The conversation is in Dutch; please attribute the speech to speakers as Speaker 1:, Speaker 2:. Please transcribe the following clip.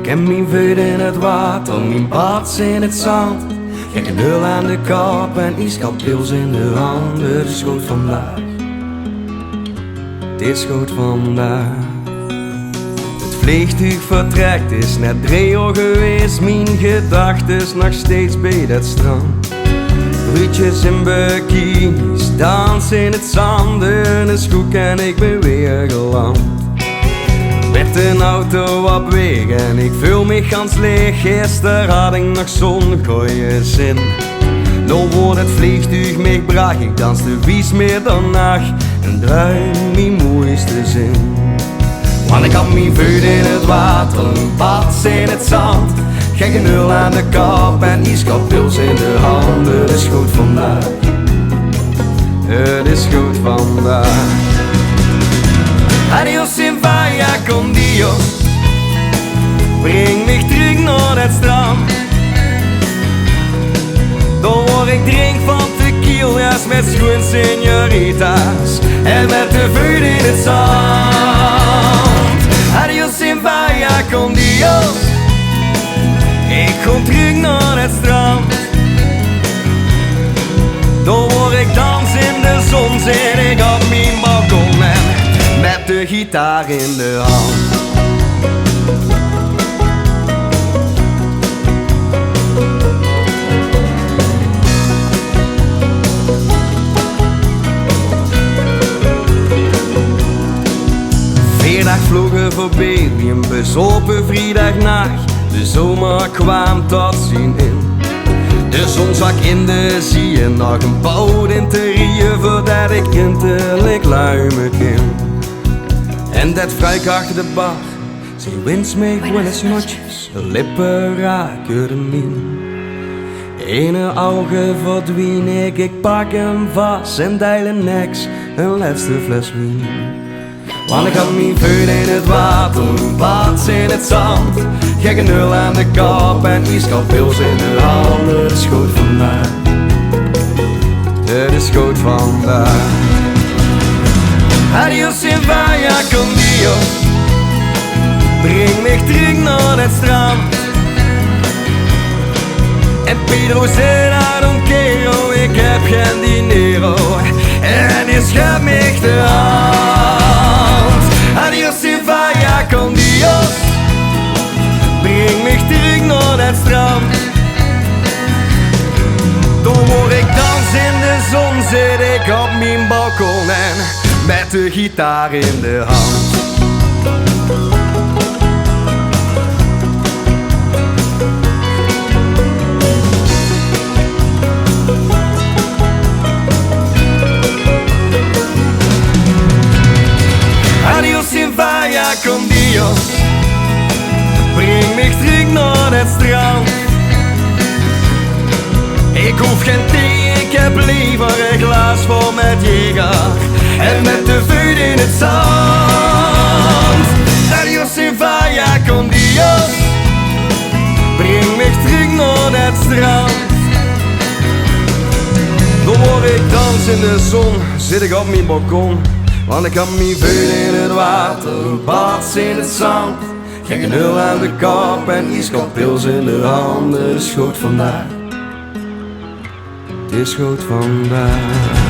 Speaker 1: Ik heb mijn voeten in het water, mijn bad in het zand. Kijk een nul aan de kop en ijskapils in de handen. Het is goed vandaag, het is goed vandaag. Het vliegtuig vertrekt, is net 3 uur geweest. Mijn gedachtes nog steeds bij dat strand. Bruidjes in bikinis, dansen in het zand. En is goed en ik ben weer geland. Met een auto op weg en ik voel me gans leeg. Gisteren had ik nog zo'n goeie zin. Nu wordt het vliegtuig meegebracht, ik dans de wies middernacht en draai mijn mooiste zin. Want ik had mijn voeten in het water, een bad in het zand. Gekke nul aan de kop en ijskapils in de handen. Het is goed vandaag, het is goed vandaag. Adios in vaya con Dios, breng mich terug naar het strand. Dan word ik drink van tequila's met schoen señoritas en met de voeten in het zand. Adios in vaya con Dios, ik kom terug naar het strand. Dan word ik dans in de zon, zit ik op mijn balkon en met de gitaar in de hand. Vrijdag vlogen voorbij, wie een bezopen vrijdagnacht. De zomer kwam tot zijn in. De zon zak in de zee en nog een boot interieur voordat ik hinterlijk luimen ging. En dat fruik achter de bar, ze wens mij buenas noches, haar lippen raken de min. Ene ogen verdween ik pak hem vast en deilen niks, een laatste fles wien. Want ik had mijn voeten in het water, een bad in het zand. Gekke nul aan de kop en ijskapils in de handen. Het is goed vandaag, het is goed vandaag. Adios in vaya con Dios, breng mich terug naar het strand. En Pedro zei don't quiero, ik heb geen dinero. En je schuift mich de hand. Adios in vaya con Dios, breng mich terug naar het strand. Dan word ik dans in de zon, zit ik op mijn balkon en met de gitaar in de hand. Adios in vaya con Dios, breng mich terug naar het strand. Ik hoef geen thee, ik heb liever een glas vol met Jäger en met de voeten in het zand. Adios in vaya con Dios, breng mich terug naar het strand. Dan word ik dans in de zon, zit ik op mijn balkon. Want ik had mijn voeten in het water, een bad in het zand. Gekke nul aan de kop en ijskapils in de handen. Het is goed vandaag, het is goed vandaag.